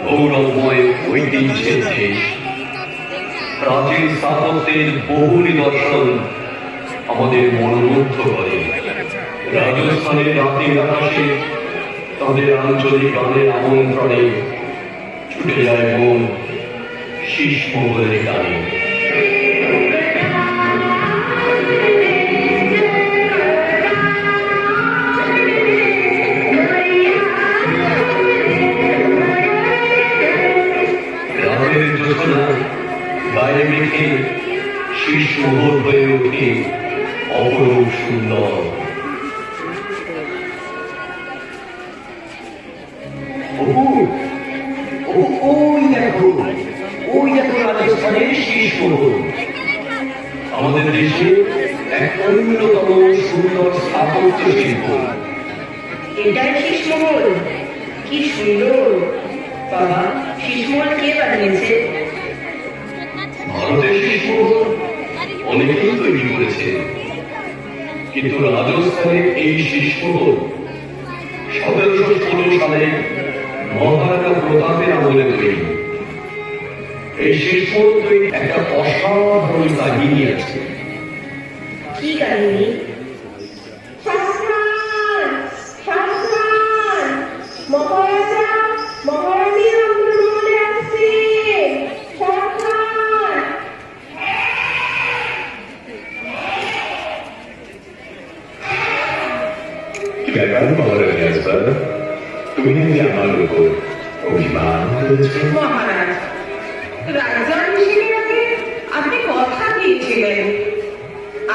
গৌরবময় ঐতিহ্যের দেশ। প্রাচীন স্থাপত্যের বহু নিদর্শন আমাদের মনোমুগ্ধ করে। রাজস্থানের রাতের আকাশে তাদের আঞ্চলিক গানের আমন্ত্রণে ছুটে যায় মন শীষ মহলের গানে। রাতের জোছনা গায়ে মেখে শীষ মহল হয়ে ওঠে অপরূপ সুন্দর। ওই দেখো রাজস্থানের শীষ মহল, আমাদের দেশে এক অন্যতম সুন্দর স্থাপত্য শিল্প। এটাই শীষমহল, কি সুন্দর! বাবা, শীষমহল কে বানিয়েছে? ভারতের শীষ মহল অনেকেই তৈরি করেছে, কিন্তু রাজস্থানের এই শীষ মহল 1716 সালে মহারাজা প্রতাপের আমলে তৈরি। এই শীষ মহল তৈরি একটা অসাধারণ কাহিনী আছে। কি কাহিনী? তুমি যে আমার উপর অভিমান করেছ। মহারাজ, রাজাভিষেকের আগে আপনি কথা দিয়েছিলেন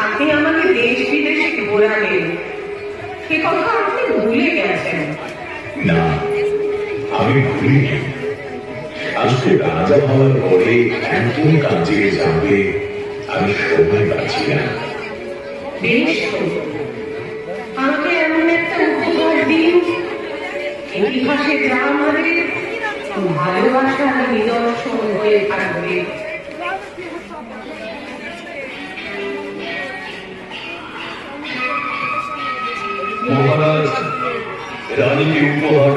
আপনি আমাকে দেশ বিদেশে ঘোরাবেন। সে কথা আপনি ভুলে গেছেন। না, আমি ভুলিনি। আজকে রাজা হওয়ার পরে এমন কাজে যাবে আমি সময় পাচ্ছি না। বেশ তো, আমাকে এমন একটা উপহার দিন, ইতিহাসে যা আমাদের ভালোবাসার নিদর্শন হয়ে থাকবে। মহারাজ রানীকে উপহার